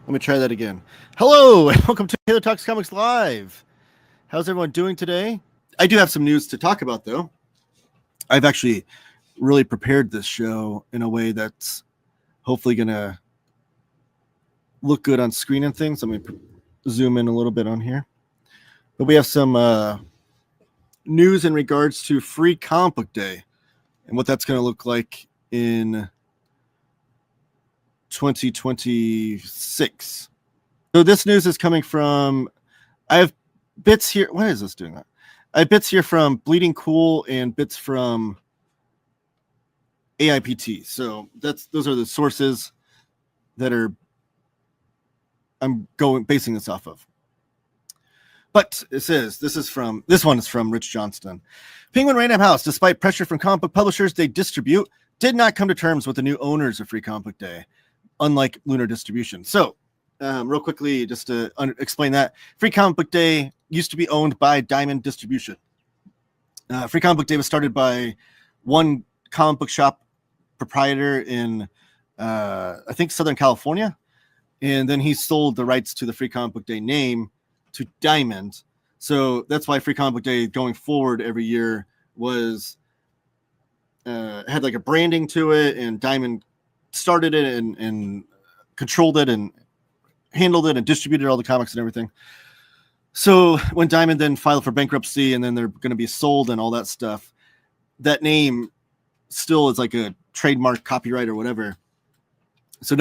Let me try that again. Hello, and welcome to Taylor Talks Comics Live. How's everyone doing today? I do have some news to talk about, though. I've actually really prepared this show in a way that's hopefully going to look good on screen and things. I'm going to zoom in a little bit on here. But we have some news in regards to Free Comic Book Day and what that's going to look like in 2026. So this news is coming from, I have bits here. Why is this doing that? I have bits here from Bleeding Cool and bits from AIPT. So those are the sources that I'm basing this off of. But it says this one is from Rich Johnston. Penguin Random House, despite pressure from comic book publishers they distribute, did not come to terms with the new owners of Free Comic Book Day, unlike Lunar Distribution. So, real quickly, just to explain that, Free Comic Book Day used to be owned by Diamond Distribution. Free Comic Book Day was started by one comic book shop proprietor in, I think, Southern California, and then he sold the rights to the Free Comic Book Day name to Diamond. So that's why Free Comic Book Day going forward every year was had like a branding to it, and Diamond started it and controlled it and handled it and distributed all the comics and everything. So when Diamond then filed for bankruptcy and then they're going to be sold and all that stuff, that name still is like a trademark, copyright, or whatever. So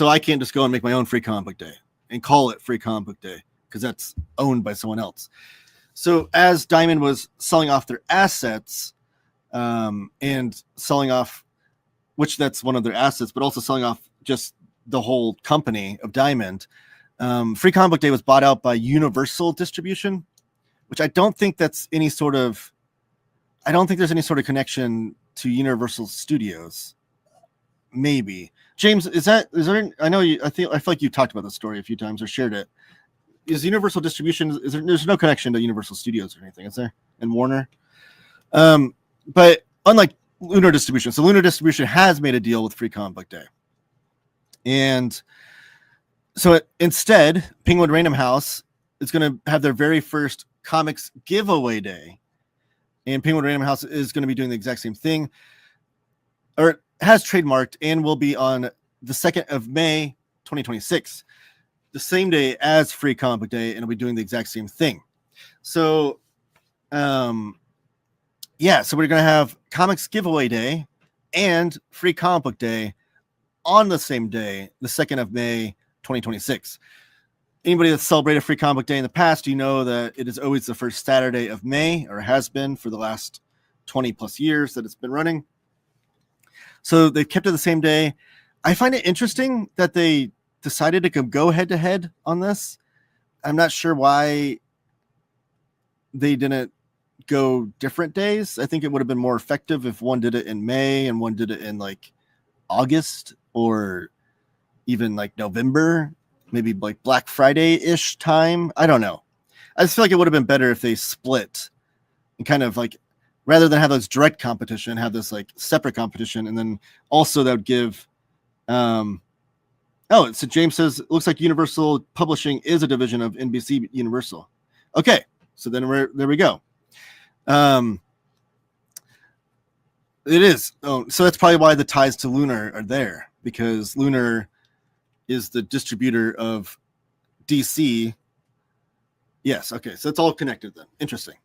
I can't just go and make my own Free Comic Book Day and call it Free Comic Book Day because that's owned by someone else. So as Diamond was selling off their assets and selling off, which that's one of their assets, but also selling off just the whole company of Diamond, Free Comic Book Day was bought out by Universal Distribution, which I don't think there's any sort of connection to Universal Studios. Maybe. James, is there, I feel like you talked about this story a few times or shared it. Is Universal Distribution, there's no connection to Universal Studios or anything, is there? And Warner? But unlike Lunar Distribution, so Lunar Distribution has made a deal with Free Comic Book Day. And so instead, Penguin Random House is going to have their very first comics giveaway day. And Penguin Random House is going to be doing the exact same thing, or has trademarked, and will be on the 2nd of May, 2026, the same day as Free Comic Book Day, and it'll be doing the exact same thing. So, so we're going to have Comics Giveaway Day and Free Comic Book Day on the same day, the 2nd of May, 2026. Anybody that's celebrated Free Comic Book Day in the past, you know that it is always the first Saturday of May, or has been for the last 20 plus years that it's been running. So they've kept it the same day. I find it interesting that they decided to go head to head on this. I'm not sure why they didn't go different days. I think it would have been more effective if one did it in May and one did it in like August or even like November, maybe like Black Friday-ish time. I don't know. I just feel like it would have been better if they split and kind of like, rather than have this direct competition, have this like separate competition. And then also that would give, so James says, it looks like Universal Publishing is a division of NBC Universal. Okay. So then there we go. It is. Oh, so that's probably why the ties to Lunar are there, because Lunar is the distributor of DC. Yes. Okay. So it's all connected then. Interesting.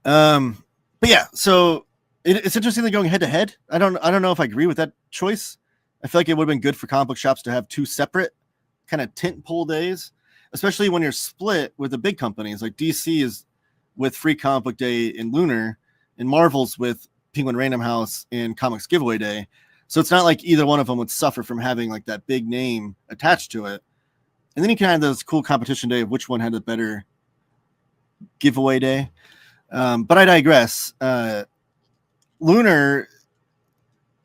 But yeah, so it's interesting they're going head to head. I don't know if I agree with that choice. I feel like it would have been good for comic book shops to have two separate kind of tent pole days, especially when you're split with the big companies. Like DC is with Free Comic Book Day and Lunar, and Marvel's with Penguin Random House and Comics Giveaway Day. So it's not like either one of them would suffer from having like that big name attached to it. And then you can have this cool competition day of which one had a better giveaway day. But I digress. Lunar,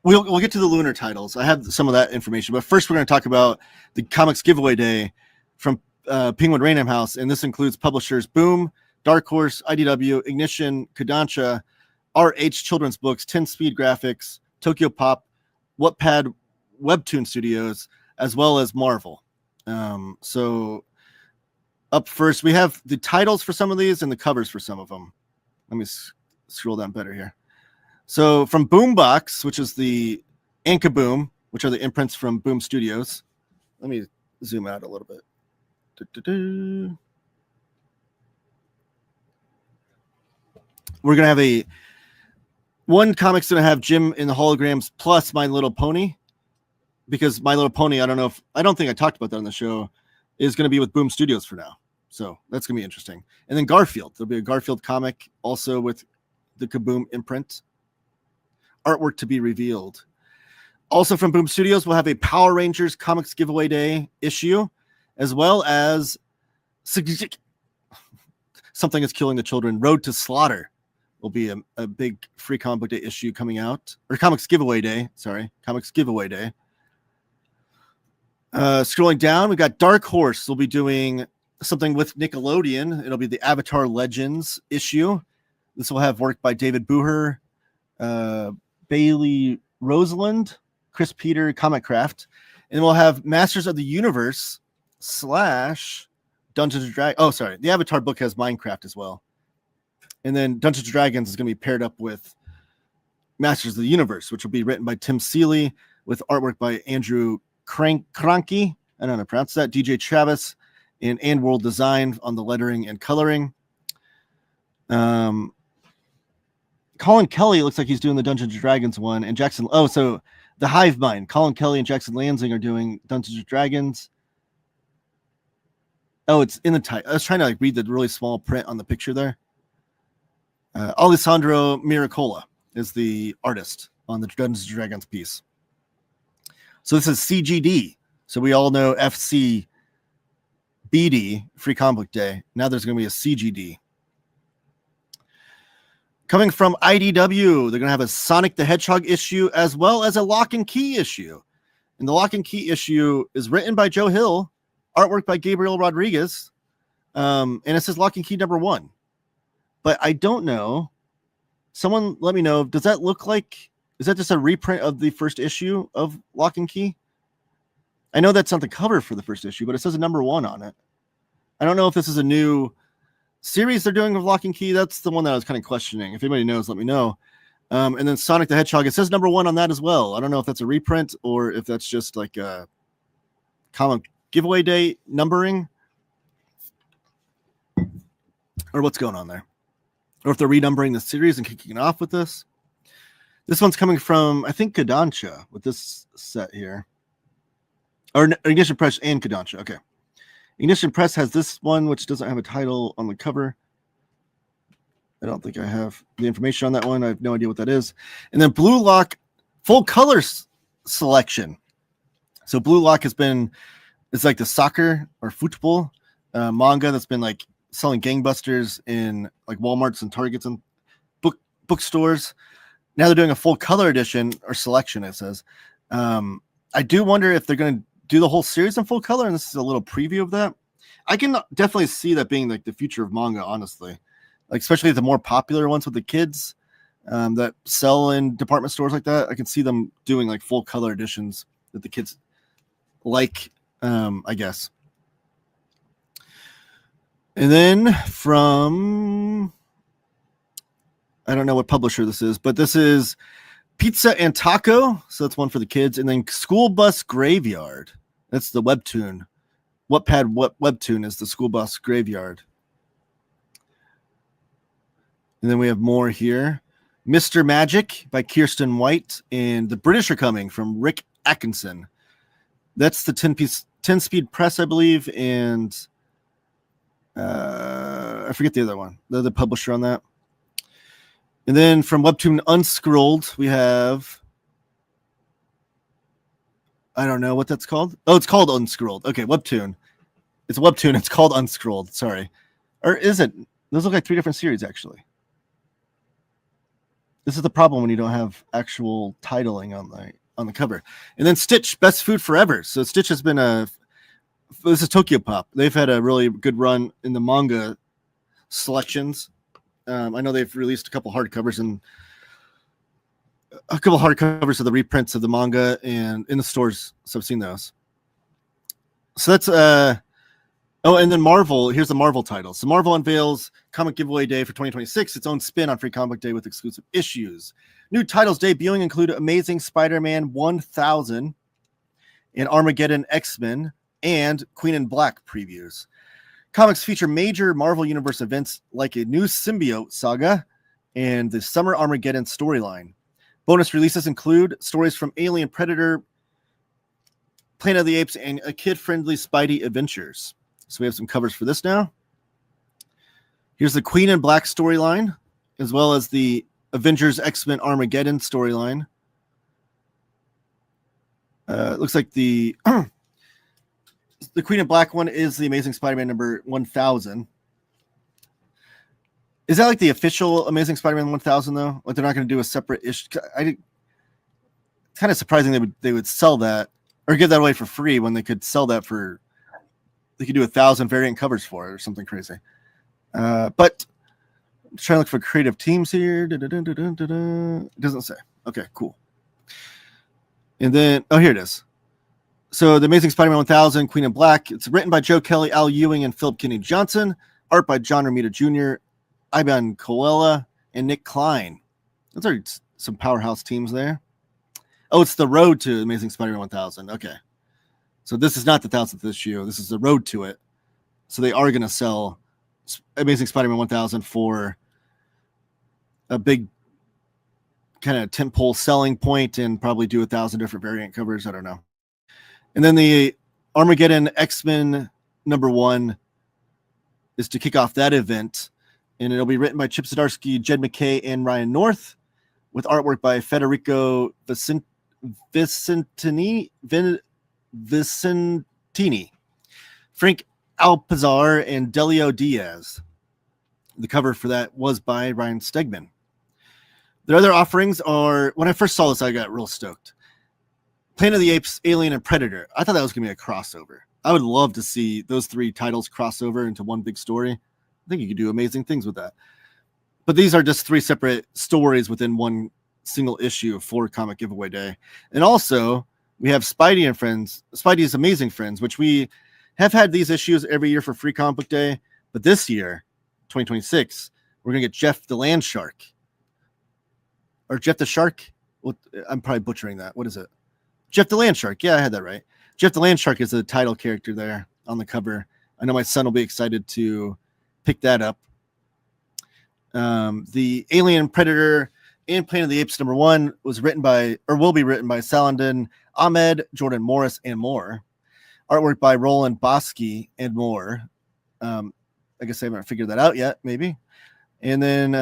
we'll get to the Lunar titles. I have some of that information, but first we're going to talk about the Comics Giveaway Day from Penguin Random House, and this includes publishers Boom, Dark Horse, IDW, Ignition, Kodansha, RH Children's Books, 10 Speed Graphics, Tokyo Pop, Wattpad, Webtoon Studios, as well as Marvel. So up first, we have the titles for some of these and the covers for some of them. Let me scroll down better here. So from Boombox, which is the Anka Boom, which are the imprints from Boom Studios. Let me zoom out a little bit. We're going to have one comic's going to have Jim in the holograms plus My Little Pony, because My Little Pony, I don't think I talked about that on the show, is going to be with Boom Studios for now. So that's going to be interesting. And then Garfield. There'll be a Garfield comic also with the Kaboom imprint. Artwork to be revealed. Also from Boom Studios, we'll have a Power Rangers Comics Giveaway Day issue, as well as Something is Killing the Children, Road to Slaughter will be a big free comic book day issue coming out. Or Comics Giveaway Day. Scrolling down, we've got Dark Horse. We'll be doing something with Nickelodeon. It'll be the Avatar Legends issue. This will have work by David Booher, Bailey Roseland, Chris Peter, Comic Craft, and we'll have Masters of the Universe / Dungeons and Dragons. Oh, sorry. The Avatar book has Minecraft as well. And then Dungeons and Dragons is going to be paired up with Masters of the Universe, which will be written by Tim Seeley with artwork by Andrew Cranky. I don't know how to pronounce that. DJ Travis and World Design on the lettering and coloring. Colin Kelly looks like he's doing the Dungeons and Dragons one, and Jackson. Oh, so the Hive Mind. Colin Kelly and Jackson Lansing are doing Dungeons and Dragons. Oh, it's in the title. I was trying to read the really small print on the picture there. Alessandro Miracola is the artist on the Dungeons and Dragons piece. So this is CGD. So we all know FCBD, Free Comic Book Day. Now there's going to be a CGD. Coming from IDW, they're going to have a Sonic the Hedgehog issue as well as a Lock and Key issue. And the Lock and Key issue is written by Joe Hill, artwork by Gabriel Rodriguez, and it says Lock and Key #1. But I don't know. Someone let me know. Does that look like, is that just a reprint of the first issue of Lock and Key? I know that's not the cover for the first issue, but it says a #1 on it. I don't know if this is a new series they're doing with Lock and Key. That's the one that I was kind of questioning. If anybody knows, let me know. And then Sonic the Hedgehog, it says #1 on that as well. I don't know if that's a reprint or if that's just like a comic giveaway day numbering or what's going on there. Or if they're renumbering the series and kicking it off with this. This one's coming from, I think, Kodansha with this set here. Or Ignition Press and Kodansha. Okay. Ignition Press has this one, which doesn't have a title on the cover. I don't think I have the information on that one. I have no idea what that is. And then Blue Lock full color selection. So Blue Lock has been, it's like the soccer or football manga that's been like selling gangbusters in like Walmarts and Targets and bookstores. Now they're doing a full color edition or selection, it says. I do wonder if they're going to do the whole series in full color, and this is a little preview of that. I can definitely see that being like the future of manga, honestly. Like especially the more popular ones with the kids that sell in department stores like that. I can see them doing like full color editions that the kids like, I guess. And then from, I don't know what publisher this is, but this is Pizza and Taco. So that's one for the kids. And then School Bus Graveyard. That's the webtoon. Wattpad webtoon is the School Bus Graveyard. And then we have more here. Mr. Magic by Kirsten White. And The British Are Coming from Rick Atkinson. That's the 10-speed press, I believe. And I forget the other one. The publisher on that. And then from Webtoon Unscrolled, we have, I don't know what that's called. Oh, it's called Unscrolled. Okay, Webtoon. It's a Webtoon. It's called Unscrolled. Sorry. Or is it? Those look like 3 different series, actually. This is the problem when you don't have actual titling on the cover. And then Stitch, Best Food Forever. So Stitch has been this is Tokyo Pop. They've had a really good run in the manga selections. I know they've released a couple hardcovers of the reprints of the manga and in the stores, so I've seen those. So that's oh, and then Marvel. Here's the Marvel title. So Marvel unveils Comic Giveaway Day for 2026, its own spin on Free Comic Book Day with exclusive issues. New titles debuting include Amazing Spider-Man 1000 and Armageddon X-Men and Queen in Black previews. Comics feature major Marvel Universe events like a new symbiote saga and the Summer Armageddon storyline. Bonus releases include stories from Alien, Predator, Planet of the Apes, and a kid-friendly Spidey adventures. So we have some covers for this now. Here's the Queen in Black storyline, as well as the Avengers X-Men Armageddon storyline. It looks like the the Queen in Black one is the Amazing Spider-Man number 1000. Is that like the official Amazing Spider-Man 1000 though? Like they're not going to do a separate issue? It's kind of surprising they would sell that or give that away for free when they could sell that for. They could do 1,000 variant covers for it or something crazy. But I'm trying to look for creative teams here. It doesn't say. Okay, cool. And then, oh, here it is. So the Amazing Spider-Man 1000, Queen in Black. It's written by Joe Kelly, Al Ewing, and Philip Kennedy Johnson. Art by John Romita Jr., Ivan Coella, and Nick Klein. Those are some powerhouse teams there. Oh, it's the road to Amazing Spider-Man 1000. Okay. So this is not the 1000th issue. This is the road to it. So they are going to sell Amazing Spider-Man 1000 for a big kind of tentpole selling point and probably do 1,000 different variant covers. I don't know. And then the Armageddon X-Men number 1 is to kick off that event. And it'll be written by Chip Zdarsky, Jed McKay, and Ryan North with artwork by Federico Vicentini, Frank Alpizar, and Delio Diaz. The cover for that was by Ryan Stegman. Their other offerings are, when I first saw this, I got real stoked. Planet of the Apes, Alien, and Predator. I thought that was going to be a crossover. I would love to see those 3 titles cross over into one big story. I think you could do amazing things with that. But these are just 3 separate stories within one single issue for Comic Giveaway Day. And also, we have Spidey and Friends, Spidey's Amazing Friends, which we have had these issues every year for Free Comic Book Day. But this year, 2026, we're going to get Jeff the Land Shark. Or Jeff the Shark? Well, I'm probably butchering that. What is it? Jeff the Land Shark. Yeah, I had that right. Jeff the Land Shark is the title character there on the cover. I know my son will be excited to pick that up. The Alien, Predator, and Planet of the Apes number 1 was written by, or will be written by Saladin Ahmed, Jordan Morris, and more. Artwork by Roland Bosky and more. I guess I haven't figured that out yet, maybe. And then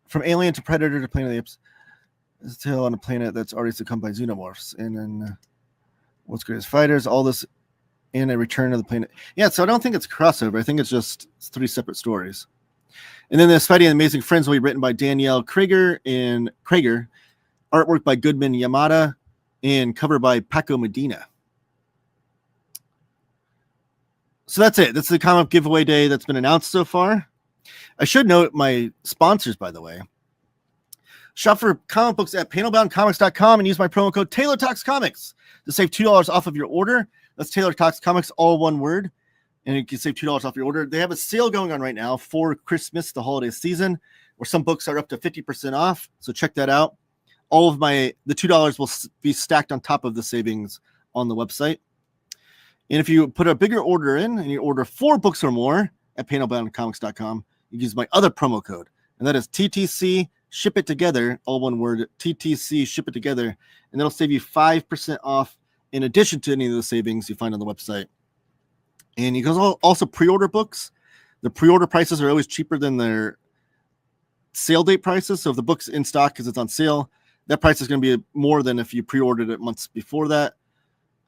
from Alien to Predator to Planet of the Apes, is a tale on a planet that's already succumbed by xenomorphs. And then What's Greatest Fighters, all this in a Return to the Planet. Yeah, so I don't think it's a crossover. I think it's just 3 separate stories. And then the Spidey and Amazing Friends will be written by Danielle Krager and Krager, artwork by Goodman Yamada, and cover by Paco Medina. So that's it. That's the Comic Giveaway Day that's been announced so far. I should note my sponsors, by the way. Shop for comic books at panelboundcomics.com and use my promo code TaylorTalksComics to save $2 off of your order. That's Taylor Talks Comics, all one word. And you can save $2 off your order. They have a sale going on right now for Christmas, the holiday season, where some books are up to 50% off. So check that out. All of the $2 will be stacked on top of the savings on the website. And if you put a bigger order in and you order 4 books or more at panelboundcomics.com, you use my other promo code. And that is TTC Ship It Together, all one word, TTC Ship It Together. And that'll save you 5% off in addition to any of the savings you find on the website. And you can also pre-order books. The pre-order prices are always cheaper than their sale date prices. So if the book's in stock because it's on sale, that price is going to be more than if you pre-ordered it months before that.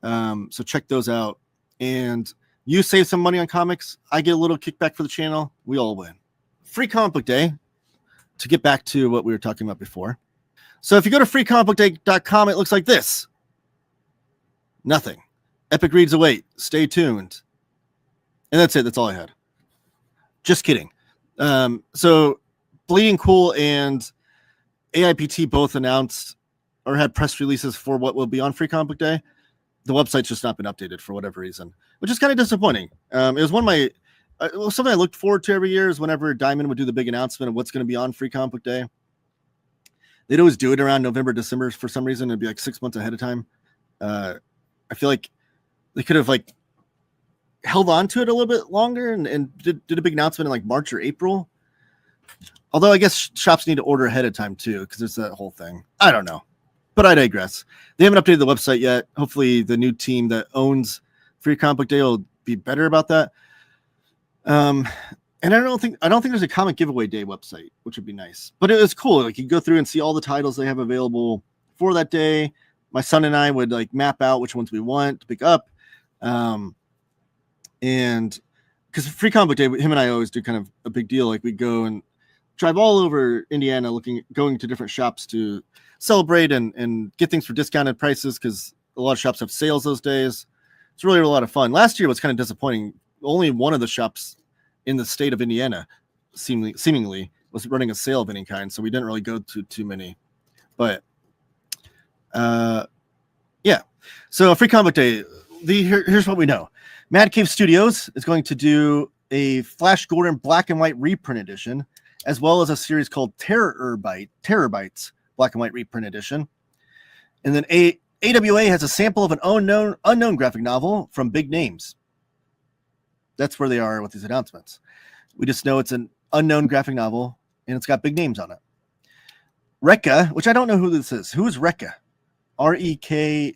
So check those out. And you save some money on comics. I get a little kickback for the channel. We all win. Free Comic Book Day, to get back to what we were talking about before. So if you go to freecomicbookday.com, it looks like this. Nothing. Epic reads await. Stay tuned. And that's it. That's all I had. Just kidding. So Bleeding Cool and AIPT both announced or had press releases for what will be on Free Comic Book Day. the website's just not been updated for whatever reason, which is kind of disappointing. It was one of my something I looked forward to every year is whenever Diamond would do the big announcement of what's going to be on Free Comic Book Day. They'd always do it around November, December for some reason. It'd be like 6 months ahead of time. I feel like they could have like held on to it a little bit longer and did a big announcement in like March or April. Although I guess shops need to order ahead of time too, because there's that whole thing. I don't know, but I digress. They haven't updated the website yet. Hopefully the new team that owns Free Comic Book Day will be better about that. And I don't think there's a comic giveaway day website, which would be nice, but it was cool. Like you go through and see all the titles they have available for that day. My son and I would like map out which ones we want to pick up. And because Free Comic Book Day, him and I always do kind of a big deal. Like we go and drive all over Indiana going to different shops to celebrate and get things for discounted prices because a lot of shops have sales those days. It's really a lot of fun. Last year was kind of disappointing. Only one of the shops in the state of Indiana seemingly was running a sale of any kind, so we didn't really go to too many. But yeah. So Free Comic Book Day, here's what we know. Mad Cave Studios is going to do a Flash Gordon black and white reprint edition, as well as a series called Terror Bites black and white reprint edition. And then AWA has a sample of an unknown graphic novel from Big Names. That's where they are with these announcements. We just know it's an unknown graphic novel, and it's got big names on it. Rekka, which I don't know who this is. Who is Rekka? Rekkcah.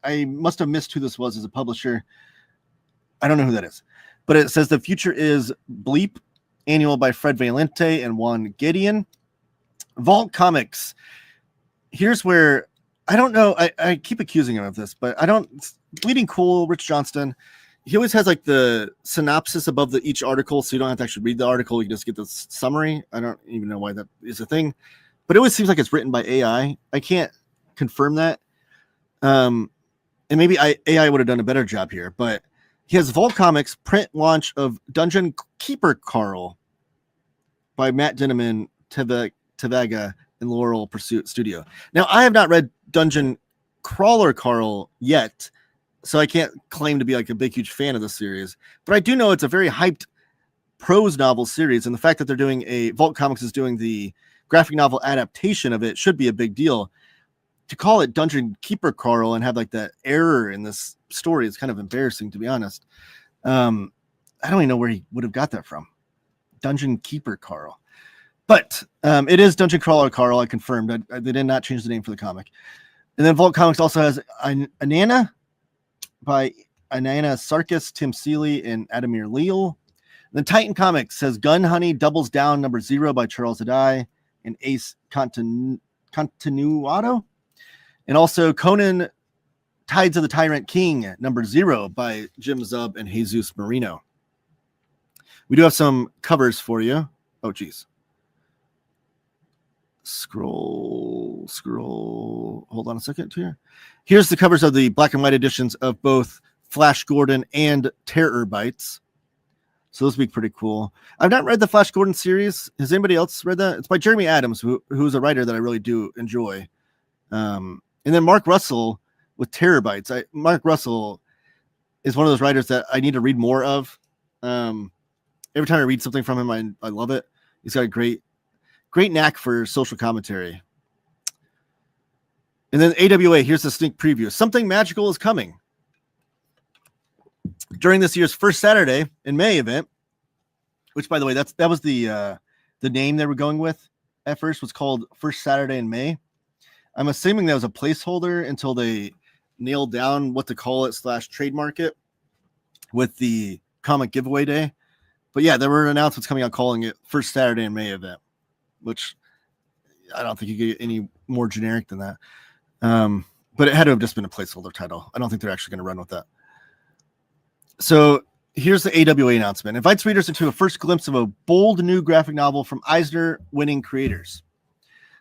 I must have missed who this was as a publisher. I don't know who that is. But it says The Future is Bleep, annual by Fred Valente and Juan Gideon. Vault Comics. Here's where I don't know. I keep accusing him of this, but I don't. Bleeding Cool, Rich Johnston. He always has like the synopsis above each article, so you don't have to actually read the article. You just get the summary. I don't even know why that is a thing, but it always seems like it's written by AI. I can't confirm that. And maybe AI would have done a better job here, but he has Vault Comics print launch of Dungeon Keeper Carl by Matt Dinneman, Tevaga, and Laurel Pursuit Studio. Now, I have not read Dungeon Crawler Carl yet, so I can't claim to be like a big, huge fan of the series, but I do know it's a very hyped prose novel series, and the fact that they're doing Vault Comics is doing the graphic novel adaptation of it should be a big deal. To call it Dungeon Keeper Carl and have like that error in this story is kind of embarrassing, to be honest. I don't even know where he would have got that from. Dungeon Keeper Carl. But it is Dungeon Crawler Carl, I confirmed. They did not change the name for the comic. And then Vault Comics also has Anana by Anana Sarkis, Tim Seeley, and Adamir Leal. And then Titan Comics says Gun Honey Doubles Down #0 by Charles Adai and Ace Continuato. And also Conan Tides of the Tyrant King #0 by Jim Zub and Jesus Marino. We do have some covers for you. Oh, geez. Scroll. Hold on a second here. Here's the covers of the black and white editions of both Flash Gordon and Terror Bites. So those would be pretty cool. I've not read the Flash Gordon series. Has anybody else read that? It's by Jeremy Adams, who's a writer that I really do enjoy. And then Mark Russell with Terror Bites. Mark Russell is one of those writers that I need to read more of. Every time I read something from him, I love it. He's got a great knack for social commentary. And then AWA, here's a sneak preview. Something magical is coming. During this year's first Saturday in May event, which, by the way, that was the name they were going with at first, was called First Saturday in May. I'm assuming that was a placeholder until they nailed down what to call it / trademark it with the comic giveaway day. But yeah, there were announcements coming out calling it First Saturday in May event, which I don't think you get any more generic than that. But it had to have just been a placeholder title. I don't think they're actually going to run with that. So here's the AWA announcement. Invites readers into a first glimpse of a bold new graphic novel from Eisner-winning creators.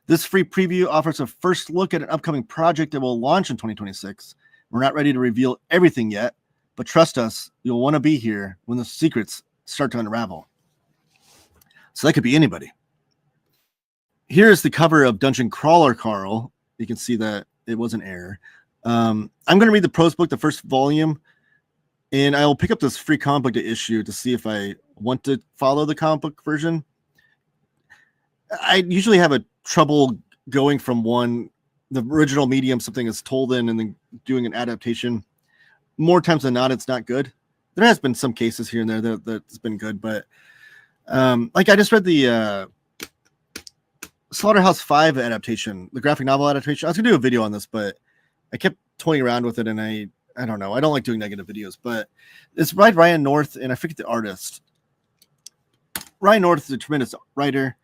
This free preview offers a first look at an upcoming project that will launch in 2026. We're not ready to reveal everything yet, but trust us, you'll want to be here when the secrets start to unravel. So that could be anybody. Here's the cover of Dungeon Crawler Carl. You can see that it was an error. I'm going to read the prose book, the first volume, and I will pick up this free comic book issue to see if I want to follow the comic book version. I usually have a trouble going from the original medium something is told in and then doing an adaptation. More times than not, it's not good. There has been some cases here and there that's been good, but like I just read the Slaughterhouse 5 adaptation, the graphic novel adaptation. I was gonna do a video on this, but I kept toying around with it, and I don't know. I don't like doing negative videos, but it's by Ryan North, and I forget the artist. Ryan North is a tremendous writer,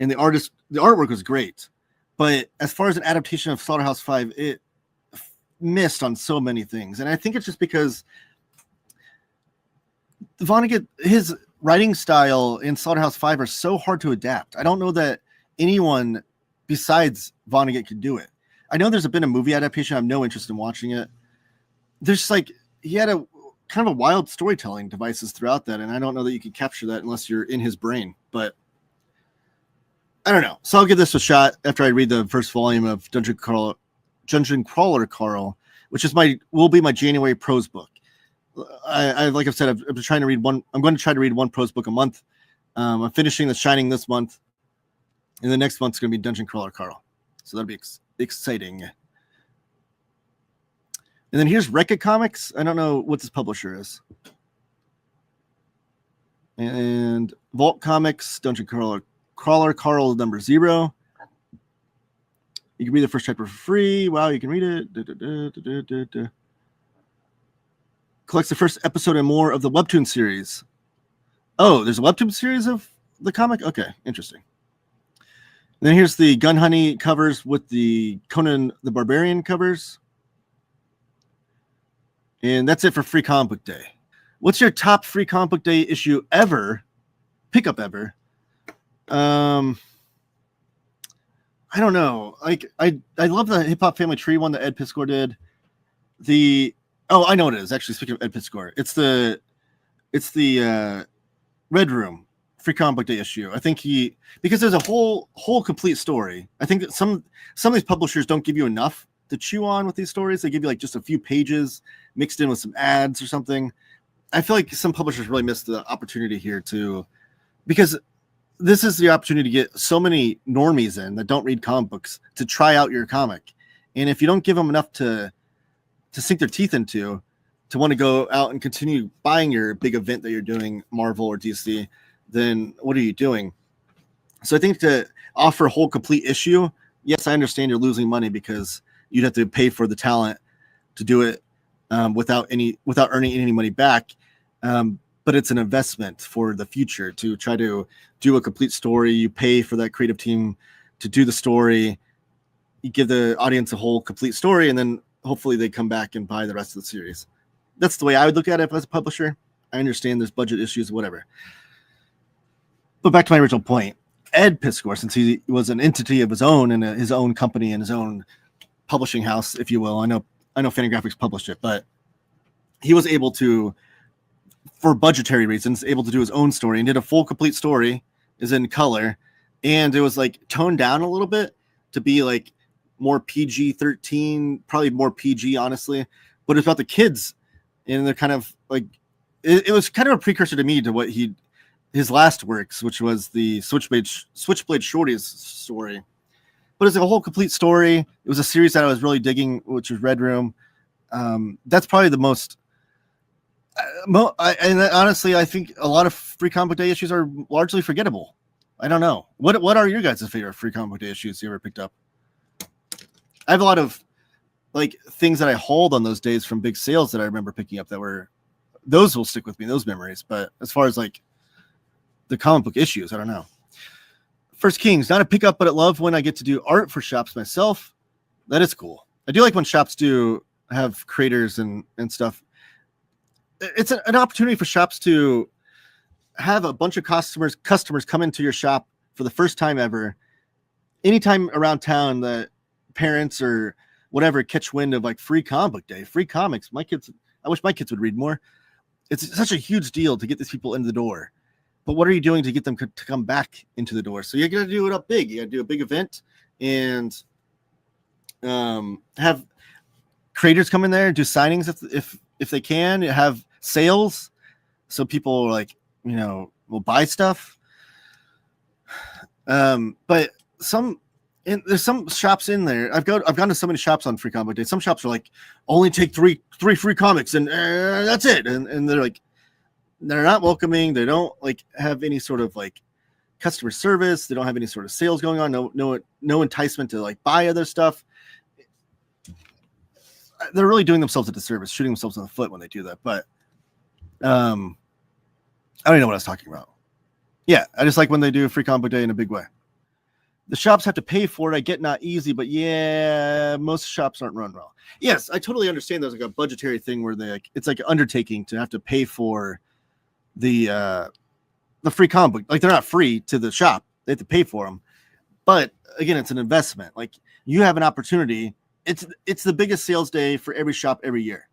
and the artwork was great. But as far as an adaptation of Slaughterhouse 5, it missed on so many things. And I think it's just because Vonnegut, his writing style in Slaughterhouse 5 are so hard to adapt. I don't know that anyone besides Vonnegut could do it. I know there's been a movie adaptation. I have no interest in watching it. There's just like, he had a kind of a wild storytelling devices throughout that. And I don't know that you can capture that unless you're in his brain, but I don't know. So I'll give this a shot after I read the first volume of Dungeon Crawler Carl, which will be my January prose book. I like I've said, I've been trying to read one. I'm going to try to read one prose book a month. I'm finishing The Shining this month, and the next month's going to be Dungeon Crawler Carl. So that'll be exciting. And then here's Rekka Comics. I don't know what this publisher is. And Vault Comics, Dungeon Crawler Carl #0. You can read the first chapter for free. Wow, you can read it. Collects the first episode and more of the Webtoon series. Oh, there's a Webtoon series of the comic? Okay, interesting. And then here's the Gun Honey covers with the Conan the Barbarian covers. And that's it for Free Comic Book Day. What's your top Free Comic Book Day issue ever? Pickup ever? I don't know. Like I love the Hip Hop Family Tree one that Ed Piskor did. I know what it is. Actually, speaking of Ed Piskor, it's the Red Room Free Comic Book Day issue. I think because there's a whole complete story. I think that some of these publishers don't give you enough to chew on with these stories. They give you like just a few pages mixed in with some ads or something. I feel like some publishers really missed the opportunity here because this is the opportunity to get so many normies in that don't read comic books to try out your comic. And if you don't give them enough to sink their teeth into, to want to go out and continue buying your big event that you're doing, Marvel or DC, then what are you doing? So I think to offer a whole complete issue, yes, I understand you're losing money because you'd have to pay for the talent to do it without earning any money back. But it's an investment for the future to try to do a complete story. You pay for that creative team to do the story. You give the audience a whole complete story, and then hopefully they come back and buy the rest of the series. That's the way I would look at it as a publisher. I understand there's budget issues, whatever. But back to my original point, Ed Piskor, since he was an entity of his own and his own company and his own publishing house, if you will. I know Fantagraphics published it, but he was able to, for budgetary reasons, able to do his own story and did a full complete story, is in color, and it was like toned down a little bit to be like more PG-13, probably more PG, honestly, but it's about the kids, and they're kind of like it was kind of a precursor to me to what his last works, which was the Switchblade Shorty's story. But it's a whole complete story. It was a series that I was really digging, which was Red Room. That's probably the most. And honestly, I think a lot of Free Comic Book Day issues are largely forgettable. I don't know. What are your guys' favorite Free Comic Book Day issues you ever picked up? I have a lot of like things that I hold on those days from big sales that I remember picking up those will stick with me, those memories. But as far as like the comic book issues, I don't know. First Kings, not a pickup, but I love when I get to do art for shops myself. That is cool. I do like when shops do have creators and stuff. It's an opportunity for shops to have a bunch of customers come into your shop for the first time ever. Anytime around town that parents or whatever catch wind of like Free Comic Book Day, free comics. I wish my kids would read more. It's such a huge deal to get these people into the door. But what are you doing to get them to come back into the door? So you got to do it up big. You got to do a big event and have creators come in there, do signings if they can, have sales, so people like, you know, will buy stuff. But there's some shops in there. I've gone to so many shops on Free Comic Book Day. Some shops are like, only take three free comics and that's it. And they're like, they're not welcoming. They don't like have any sort of like customer service. They don't have any sort of sales going on. No enticement to like buy other stuff. They're really doing themselves a disservice, shooting themselves in the foot when they do that. But I don't even know what I was talking about. Yeah, I just like when they do a Free Comic Book Day in a big way. The shops have to pay for it. I get not easy, but yeah, most shops aren't run well. Yes, I totally understand there's like a budgetary thing where they like, it's like an undertaking to have to pay for the free comic book. Like they're not free to the shop. They have to pay for them. But again, it's an investment. Like you have an opportunity. It's the biggest sales day for every shop every year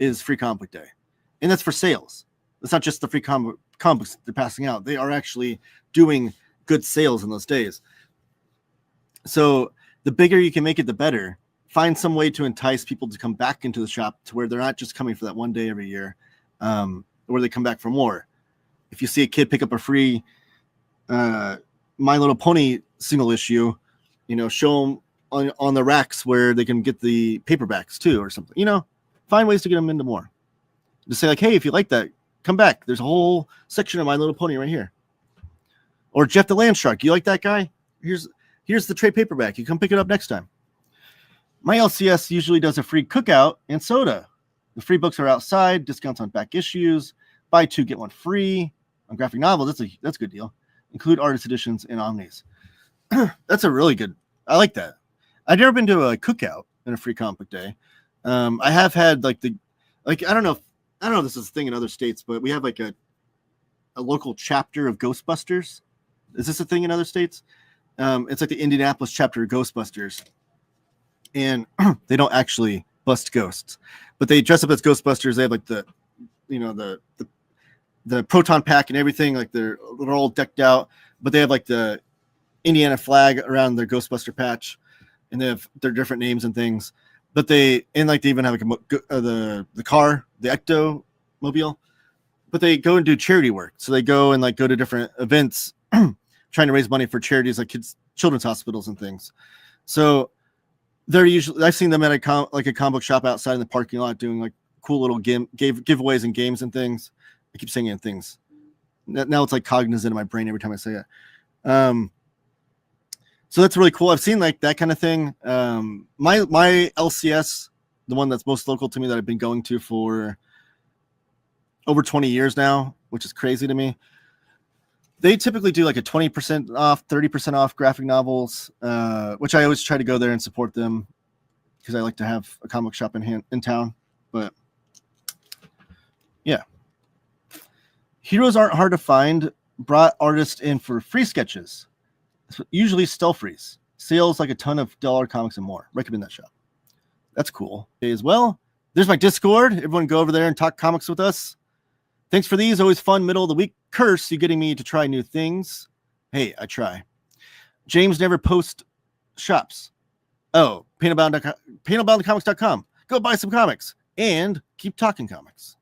is Free Comic Book Day. And that's for sales. It's not just the free comic books they're passing out. They are actually doing good sales in those days. So the bigger you can make it, the better. Find some way to entice people to come back into the shop to where they're not just coming for that one day every year, where they come back for more. If you see a kid pick up a free My Little Pony single issue, you know, show them on the racks where they can get the paperbacks too or something. You know, find ways to get them into more. Just say like, hey, if you like that, come back. There's a whole section of My Little Pony right here. Or Jeff the Land Shark. You like that guy? Here's the trade paperback. You come pick it up next time. My LCS usually does a free cookout and soda. The free books are outside, discounts on back issues, buy 2, get 1 free. On graphic novels, that's a good deal. Include artist editions and omnis. That's a really good, I like that. I've never been to a cookout in a Free Comic Book Day. I have had I don't know if this is a thing in other states, but we have like a local chapter of Ghostbusters. Is this a thing in other states? It's like the Indianapolis chapter of Ghostbusters. And they don't actually bust ghosts, but they dress up as Ghostbusters. They have like the proton pack and everything. Like they're all decked out, but they have like the Indiana flag around their Ghostbuster patch, and they have their different names and things. But they even have like the car, the Ecto mobile, but they go and do charity work. So they go and like go to different events, trying to raise money for charities like children's hospitals and things. So they're usually, I've seen them at a comic book shop outside in the parking lot doing like cool little giveaways and games and things. I keep saying things. Now it's like cognizant in my brain every time I say it. So that's really cool. I've seen like that kind of thing. My LCS, the one that's most local to me that I've been going to for over 20 years now, which is crazy to me. They typically do like a 20% off, 30% off graphic novels, which I always try to go there and support them because I like to have a comic shop in town. But yeah. Heroes aren't hard to find. Brought artists in for free sketches. Usually still freeze. Sales like a ton of dollar comics and more. Recommend that shop. That's cool. Okay, as well. There's my Discord. Everyone go over there and talk comics with us. Thanks for these. Always fun middle of the week. Curse, you getting me to try new things. Hey, I try. James never post shops. Oh, painterboundcomics.com. Go buy some comics and keep talking comics.